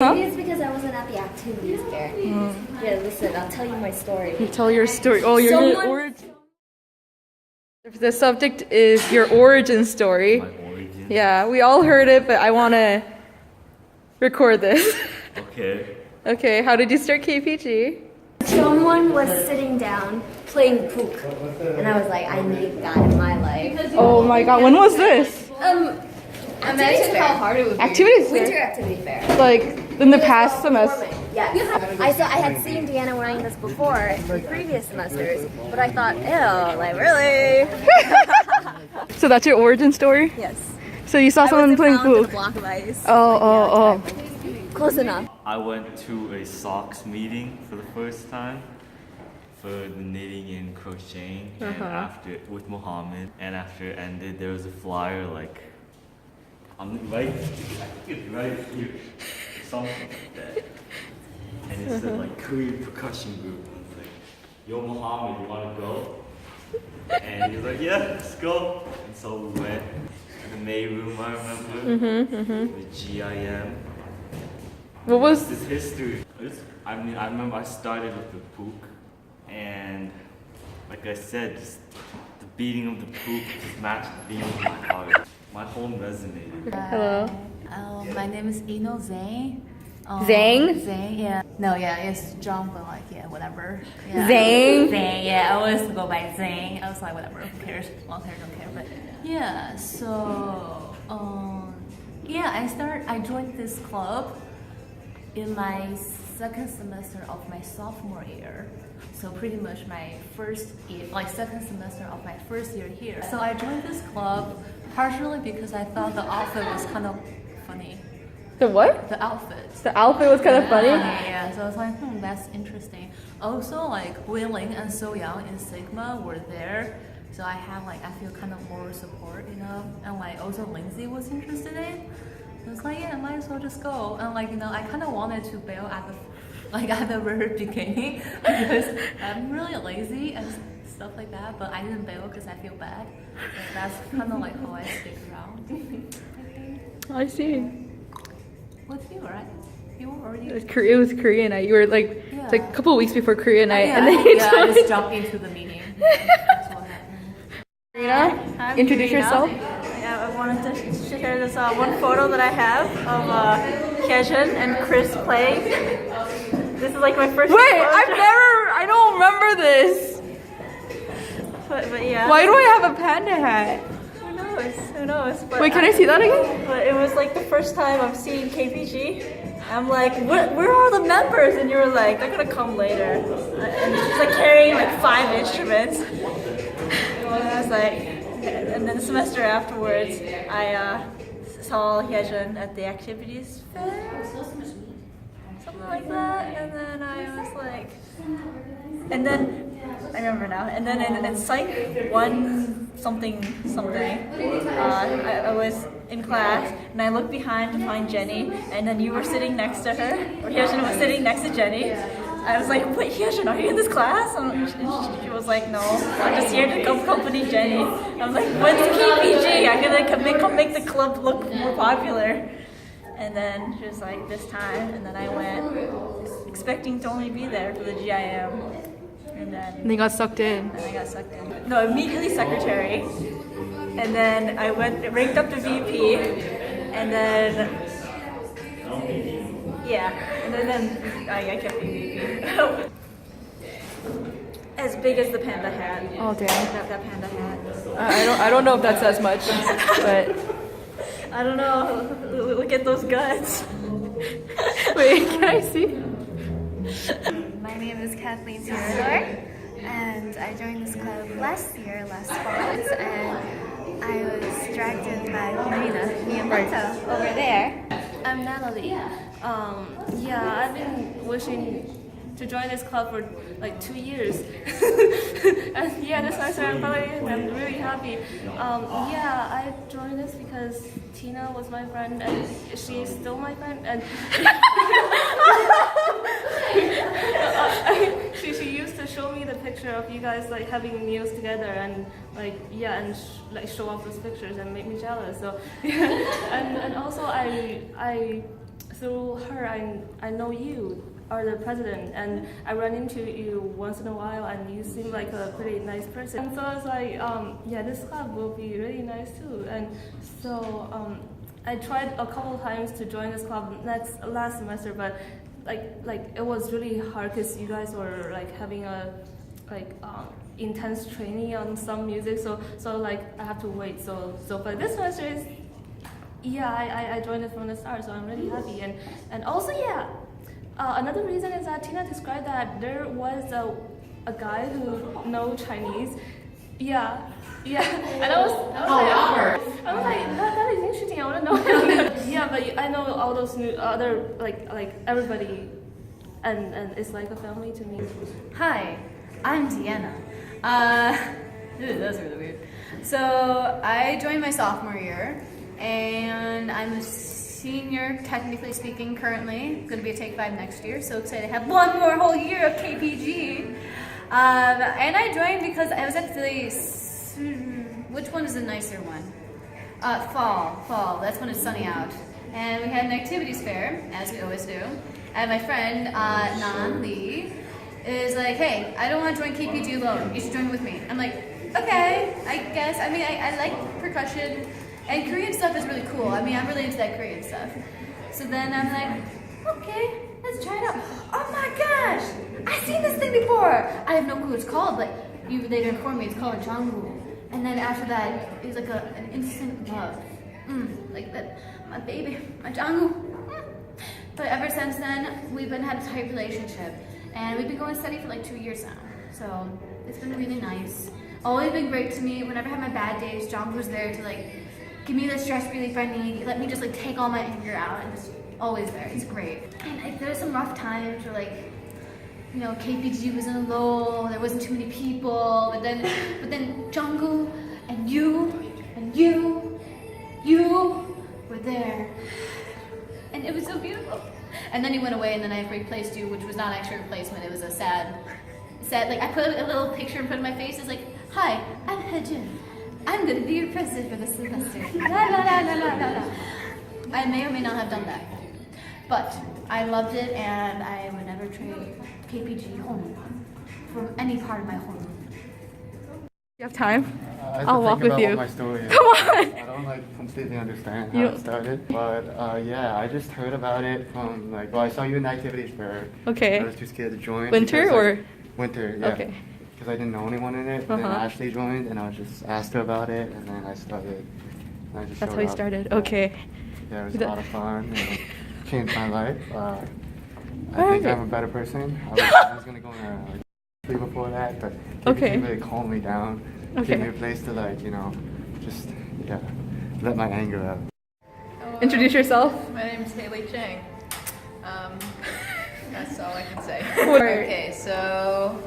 Maybe it's because I wasn't at the activities fair. Yeah, listen, I'll tell you my story. You tell your story. Oh, your Someone- origin. The subject is your origin story. My origin? Yeah, we all heard it, but I want to record this. Okay. Okay, how did you start KPG? Someone was sitting down playing pook, and I was like, I need that in my life. Oh my god, when was this? Activities fair. hard it would be. Activities Winter fair? activity fair. Like, in the past semester? Yeah, I had seen Deanna wearing this before in previous semesters, but I thought, ew, like really? So that's your origin story? Yes. So you saw someone playing food. pool? Block of ice. Oh. Close enough. I went to a socks meeting for the first time for the knitting and crocheting, and after with Mohammed, and after it ended, there was a flyer like right, I think it's right here, something like that, and it said like Korean percussion group, and it's like, yo Mohammed, you wanna go? And he was like, yeah, let's go. And so we went to the May room, I remember, the GIM. What was... This history. I remember I started with the pook, and like I said, just the beating of the pook just matched the beating of my heart. My whole resonated. Hello. My name is Ino Zhang. Zhang? Zhang, yeah. No, yeah, it's John, but like, yeah, whatever. Yeah. Zhang? Zhang, yeah, I always go by Zhang. I was like, whatever, who cares? Long hair, don't care. But yeah, so, I joined this club in my second semester of my sophomore year. So pretty much my first year, like second semester of my first year here. So I joined this club partially because I thought the outfit was kind of funny. The what? The outfit. The outfit was kind of funny? Yeah, so I was like, that's interesting. Also, like, Wei Ling and So Yang in Sigma were there. So I had, like, I feel kind of more support, you know? And, like, also Lindsay was interested in. So it's like, yeah, I might as well just go. And, like, you know, I kind of wanted to bail at the very beginning because I'm really lazy and stuff like that. But I didn't bail because I feel bad. So that's kind of, like, how I stick around. I see. With you, right? You were already... It was Korean night. You were like, it's like a couple of weeks before Korean night. Yeah, And then you I just joined. jumped into the meeting. That's what happened. Karina, introduce yourself. Yeah, I wanted to share this one photo that I have of Hyejin and Chris playing. This is like my first. Wait, I don't remember this. But yeah. Why do I have a panda hat? Who knows? But Wait, can I see that again? But it was like the first time I'm seeing KPG. I'm like, where are the members? And you were like, they're gonna come later. And she's like carrying like 5 instruments. And I was like, and then the semester afterwards, I saw Hyejin at the activities fair, something like that. And then I was like, and then I remember now. And then in Psych 1 something, I was in class and I looked behind to find Jenny, and then you were sitting next to her, or Hyejin was sitting next to Jenny. I was like, wait, Hyejin, are you in this class? And she was like, no, I'm just here to accompany Jenny. I was like, when's KPG? I'm gonna make the club look more popular. And then she was like, this time. And then I went expecting to only be there for the GIM. And they got sucked in. I got sucked in. No, immediately secretary. And then I ranked up to VP. And then, yeah. And then I kept being VP. As big as the panda hat. Oh damn. That panda hat. I don't know if that says much, but I don't know. Look at those guts. wait, can I see? My name is Kathleen Theodore, and I joined this club last fall, and I was dragged in by Karina Miyamoto over there. I'm Natalie. Yeah, I've been wishing to join this club for like 2 years. And yeah, this semester I'm really happy. Yeah, I joined this because Tina was my friend and she's still my friend. And she used to show me the picture of you guys like having meals together and like yeah, and like show off those pictures and make me jealous. So yeah, and also I through her, I know you are the president, and I run into you once in a while, and you seem like a pretty nice person. And so I was like, yeah, this club will be really nice too. And so I tried a couple of times to join this club last semester, but like it was really hard because you guys were like having a intense training on some music, so like I have to wait. So but this semester is, yeah, I joined it from the start, so I'm really happy. And also, yeah, another reason is that Tina described that there was a guy who knows Chinese. Yeah. And I was like, that is interesting. I want to know him. Yeah, but I know all those new other like everybody, and it's like a family to me. Hi, I'm Deanna. That's really weird. So I joined my sophomore year, and I'm a senior, technically speaking, currently. Going to be a Take 5 next year, so excited to have one more whole year of KPG. And I joined because I was at Philly. Which one is the nicer one? Fall. That's when it's sunny out. And we had an activities fair, as we always do. And my friend, Nan Lee, is like, hey, I don't want to join KPG alone. You should join with me. I'm like, okay, I guess. I mean, I like percussion, and Korean stuff is really cool. I mean, I'm really into that Korean stuff. So then I'm like, okay, let's try it out. Oh my gosh, I've seen this thing before. I have no clue what it's called, but you later informed me it's called Jangwoo. And then after that, it was like an instant love. Like that, my baby, my Jangwoo. But ever since then, we've had a tight relationship. And we've been going steady for like 2 years now. So it's been really nice. Always been great to me. Whenever I have my bad days, Jangwoo's there to like give me the stress relief I need, let me just like take all my anger out, and just always there. It's great. And like, there's some rough times where like, you know, KPG was in a lull, there wasn't too many people, but then Jungkook and you were there. And it was so beautiful. And then you went away, and then I replaced you, which was not actually a replacement, it was a sad, like I put a little picture in front of my face, it's like, hi, I'm Hejun. I'm gonna be your president for this semester. La. I may or may not have done that. But I loved it, and I would never trade KPG Hon from any part of my home. You have time? I'll walk with you. My story is. Come on! I don't like completely understand how it started, but yeah, I just heard about it from like, well, I saw you in the activities fair. Okay. I was too scared to join. Winter because, or? Winter, yeah. Okay. Because I didn't know anyone in it, and then Ashley joined, and I just asked her about it, and then I started. And I just That's showed how you up. started. Yeah. Okay. Yeah, it was a lot of fun. Changed my life. I think I'm a better person. I was gonna go on a plea before that, but KPG really calmed me down. Gave me a place to like, you know, just let my anger out. Hello. Introduce yourself. My name is Haley Chang. That's all I can say. Okay, so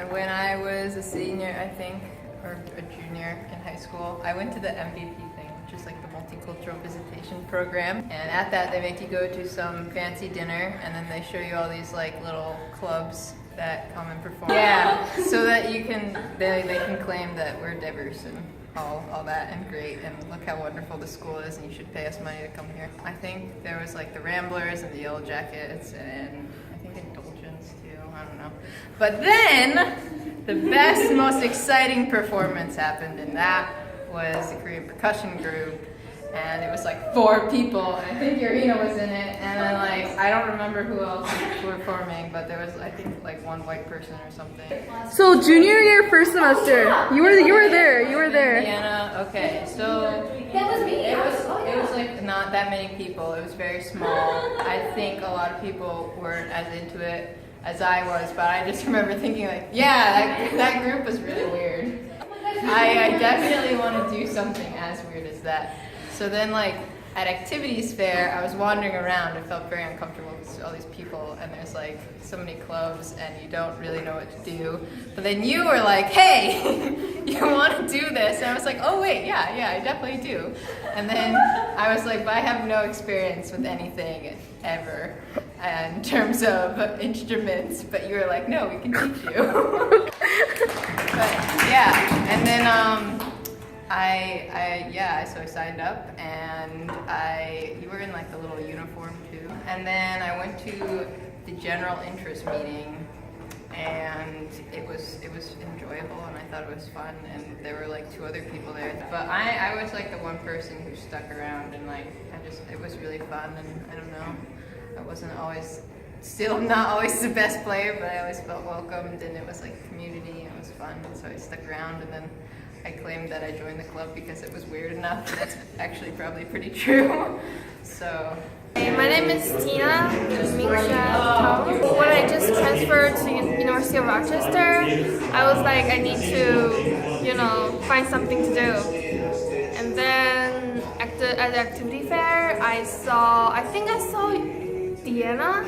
when I was a senior, I think, or a junior in high school, I went to the MVP thing, which is like the multicultural visitation program. And at that, they make you go to some fancy dinner, and then they show you all these like little clubs that come and perform. Yeah, so that they can claim that we're diverse and all that and great, and look how wonderful the school is, and you should pay us money to come here. I think there was like the Ramblers and the Yellow Jackets, and I think Indulgence too, I don't know. But then, the best, most exciting performance happened, and that was the Korean percussion group. And it was like 4 people, and I think Irina was in it, and then like, I don't remember who else was performing, but there was, I think, like 1 white person or something. So junior year, first semester, you were there. Indiana, okay, so That was me. it was like not that many people. It was very small. I think a lot of people weren't as into it as I was, but I just remember thinking like, yeah, that group was really weird. I definitely want to do something as weird as that. So then, like, at activities fair, I was wandering around. I felt very uncomfortable with all these people, and there's like so many clubs, and you don't really know what to do. But then you were like, "Hey, you want to do this?" And I was like, "Oh wait, yeah, I definitely do." And then I was like, "But I have no experience with anything ever in terms of instruments." But you were like, "No, we can teach you." But yeah, and then so I signed up, and you were in like the little uniform too. And then I went to the general interest meeting, and it was enjoyable, and I thought it was fun, and there were like 2 other people there. But I was like the one person who stuck around, and like it was really fun, and I don't know, I wasn't always, still not always the best player, but I always felt welcomed, and it was like community, and it was fun, and so I stuck around, and then I claimed that I joined the club because it was weird enough, and that's actually probably pretty true. So. Hey, my name is Tina Mingsha. When I just transferred to University of Rochester, I was like, I need to, find something to do. And then at the activity fair, I think I saw Deanna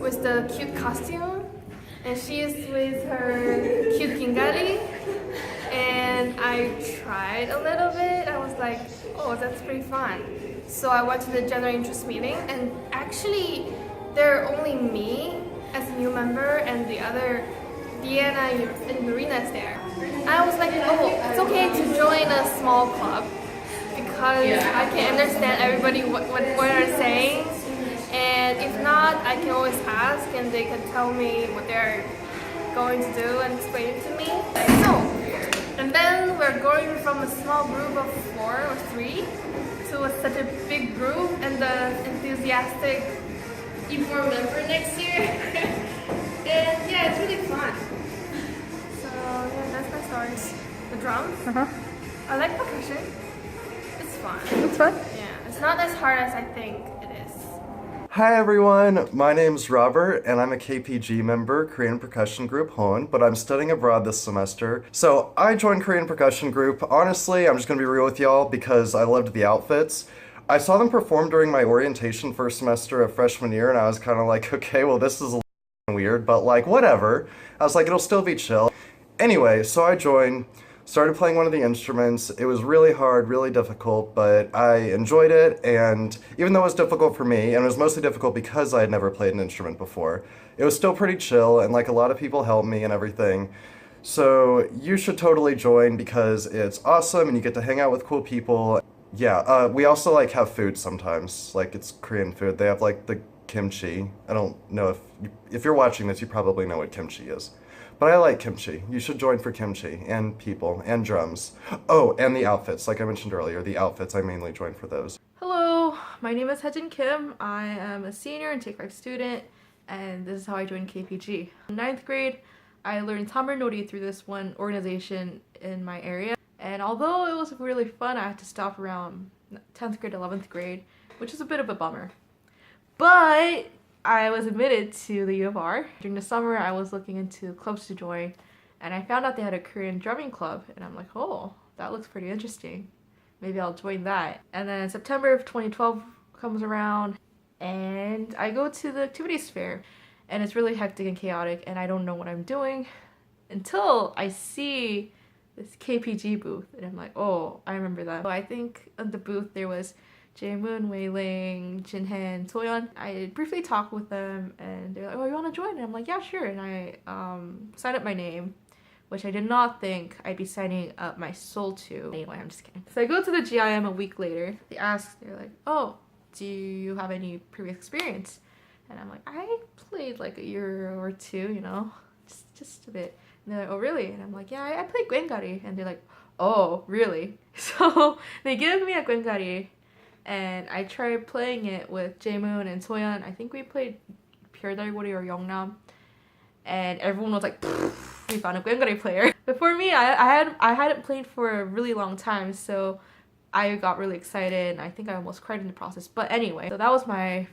with the cute costume, and she's with her cute gingari. And I tried a little bit. I was like, oh, that's pretty fun. So I went to the general interest meeting, and actually there are only me as a new member and the other Deanna and Marina's there. And I was like, oh, it's okay to join a small club because I can understand everybody what they're saying. And if not, I can always ask and they can tell me what they're going to do and explain it to me. And then we're going from a small group of 4 or 3 to such a big group, and the enthusiastic E4 member next year. And yeah, it's really fun. So yeah, that's my stories. The drums. I like percussion. It's fun. It's fun? Yeah, it's not as hard as I think it is. Hi everyone, my name's Robert and I'm a KPG member, Korean Percussion Group Hon, but I'm studying abroad this semester. So I joined Korean Percussion Group. Honestly, I'm just gonna be real with y'all because I loved the outfits. I saw them perform during my orientation first semester of freshman year and I was kind of like, okay, well this is a little weird, but like whatever. I was like, it'll still be chill. Anyway, so I joined. Started playing one of the instruments. It was really hard, really difficult, but I enjoyed it, and even though it was difficult for me, and it was mostly difficult because I had never played an instrument before, it was still pretty chill, and like a lot of people helped me and everything. So you should totally join because it's awesome and you get to hang out with cool people. Yeah, we also like have food sometimes, like it's Korean food. They have like the kimchi. I don't know if you're watching this, you probably know what kimchi is. But I like kimchi. You should join for kimchi, and people, and drums. Oh, and the outfits, like I mentioned earlier, the outfits, I mainly join for those. Hello, my name is Hejin Kim. I am a senior and Take 5 student, and this is how I joined KPG. In 9th grade, I learned Tamil Nori through this one organization in my area. And although it was really fun, I had to stop around 10th grade, 11th grade, which is a bit of a bummer. But I was admitted to the U of R. During the summer, I was looking into clubs to join, and I found out they had a Korean drumming club, and I'm like, oh, that looks pretty interesting. Maybe I'll join that. And then September of 2012 comes around, and I go to the activities fair, and it's really hectic and chaotic, and I don't know what I'm doing until I see this KPG booth, and I'm like, oh, I remember that. So I think on the booth there was Jaemoon, Wei-ling, Jinhan, Soyeon. I briefly talked with them and they're like, oh, you want to join? And I'm like, yeah, sure. And I signed up my name, which I did not think I'd be signing up my soul to. Anyway, I'm just kidding. So I go to the GIM a week later. They're like, oh, do you have any previous experience? And I'm like, I played like a year or 2, you know, just a bit. And they're like, oh, really? And I'm like, yeah, I played Gwengari. And they're like, oh, really? So they give me a Gwengari. And I tried playing it with Jaemoon and Soyeon. I think we played 별달고리 or Yeongnam. And everyone was like, we found a Gwengari player. But for me, I hadn't played for a really long time, so I got really excited and I think I almost cried in the process. But anyway, so that was my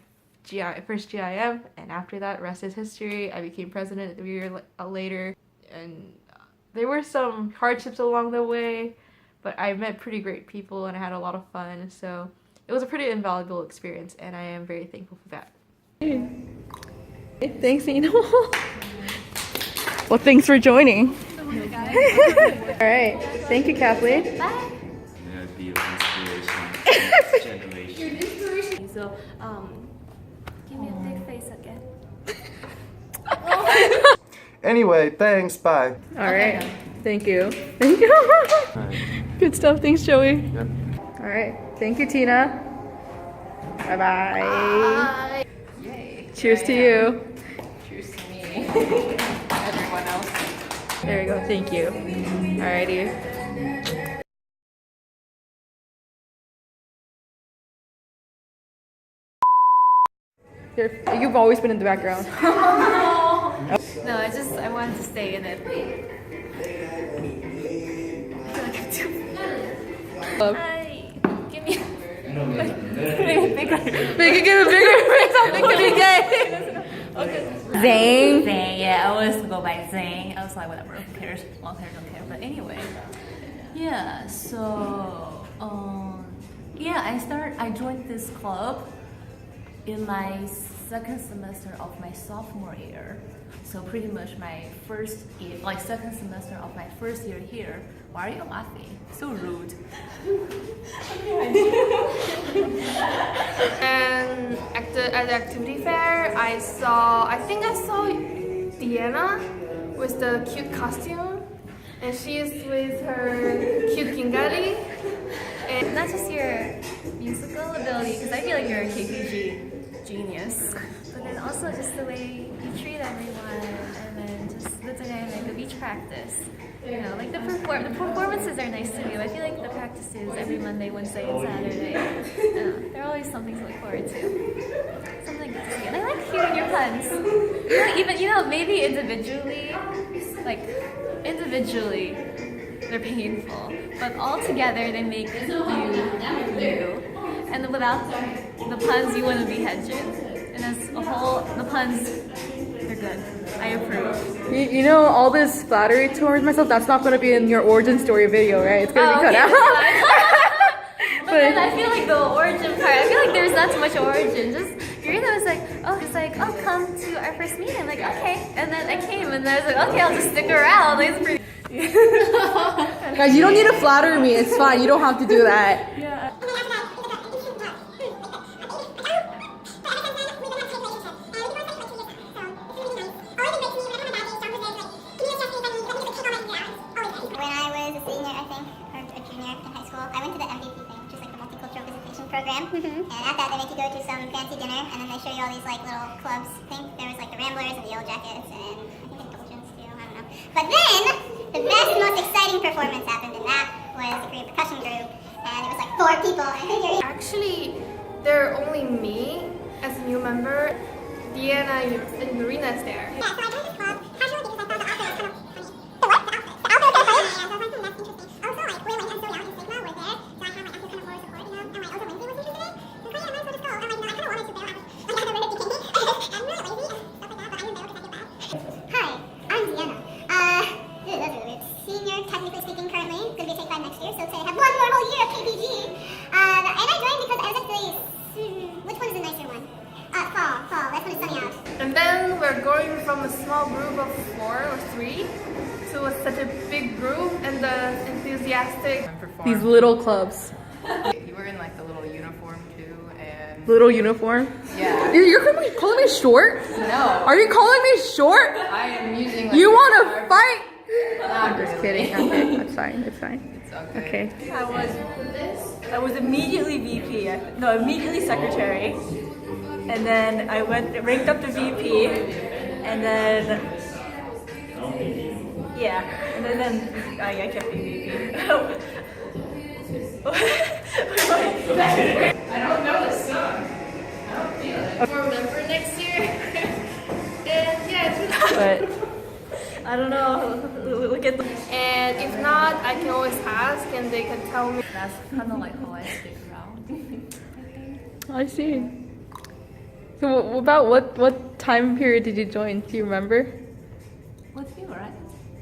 first GIM, and after that, rest is history. I became president 3 years later, and there were some hardships along the way, but I met pretty great people and I had a lot of fun, so it was a pretty invaluable experience, and I am very thankful for that. Thanks, Nino. Well, thanks for joining. All right. Thank you, Kathleen. Bye. Be an inspiration next generation. You're an inspiration. So, give me a big face again. Anyway, thanks, bye. All right. Thank you. Thank you. All right. Good stuff. Thanks, Joey. Yep. All right. Thank you, Tina. Bye-bye. Yay. Cheers to you. Cheers to me. Everyone else. There you go. Thank you. Alrighty. You've always been in the background. No, I wanted to stay in it. Hi, give me bigger. Make it give it bigger. Make something to be gay. Okay. Zing. Zing, yeah, I always go by Zing. I was like, whatever, who cares? Long hair, don't care. But anyway, yeah, so, I joined this club in my second semester of my sophomore year. So pretty much my first year, like second semester of my first year here. Why are you laughing? So rude. And at the activity fair, I think I saw Deanna with the cute costume, and she's with her cute Kingali. And not just your musical ability, because I feel like you're a KPG genius, but then also just the way you treat everyone, and then just the dynamic of each practice. You know, like the performances are nice to do. I feel like the practices every Monday, Wednesday, and Saturday, they're always something to look forward to. Something good to see. And I like hearing your puns. Maybe individually, they're painful, but all together they make you. And without the puns, you wouldn't be Hedjin. And as a whole, the puns, they're good. I approve. You know, all this flattery towards myself, that's not going to be in your origin story video, right? It's going to be cut out. But then I feel like the origin part, I feel like there's not too much origin. Just Yurina was like, come to our first meeting. I'm like, okay. And then I came and I was like, okay, I'll just stick around. Like, it's pretty. Guys, you don't need to flatter me. It's fine. You don't have to do that. Yeah. Program, and at that they make you go to some fancy dinner, and then they show you all these like little clubs. I think there was like the Ramblers and the Yellow Jackets, and I think Indulgence too. I don't know. But then the best, most exciting performance happened, and that was the Korean percussion group, and it was like 4 people. And Actually, there are only me as a new member. Deanna and Marina is there. Yeah, so I joined this club casually because I thought the outfit was kind of funny. The what? The outfit. The outfit was kind of funny. Yeah, so I find something that's interesting. Also, like Willing and Soyeon and Sigma were there, so I kind of feel kind of more support, you know. And like also Lindsay was interested in it. So yeah, might as well just go. I'm like, I kind of wanted to bail out. Like I never really became me. I'm really lazy and stuff like that, but I didn't bail because I feel bad. Hi, I'm Deanna. That's really weird. Senior, technically speaking, currently. Gonna be a take 5 next year, so excited to have 1 more whole year of KPG. And I joined because I was actually, which one is the nicer one? Fall. That's when it's sunny out. And then we're going from a small group of 4 or 3 to such a big group, and the enthusiastic. These little clubs. You were in like the little uniform too, and Little uniform? yeah. You're calling me short? No. Are you calling me short? I am using. Like, You want to fight? Not Just really. kidding. Okay, that's fine. It's fine. It's okay. Okay. I was immediately VP. Immediately secretary. And then I ranked up to VP. And then I kept being VP. I don't know this song. I don't feel it. More member next year. And yeah, it's really But I don't know. Look at the. And if not, I can always ask and they can tell me. That's kind of like how I stick around. I see. So about what time period did you join? Do you remember? With you, right?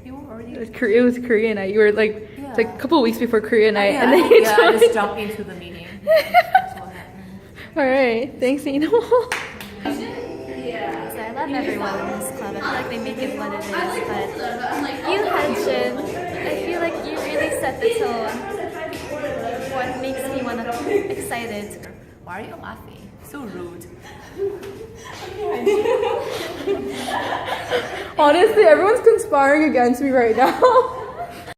You were already. It was Korean night. You were like, Yeah. it's like a couple of weeks before Korean night, Yeah, and then you I joined. just jumped into the meeting. That's what happened. All right, thanks, Nino. So I love everyone in this club. I feel like they make it what it is. But you, Hyunjin, I feel like you really set the tone. What makes me excited. Why are you laughing? So rude. Honestly, everyone's conspiring against me right now.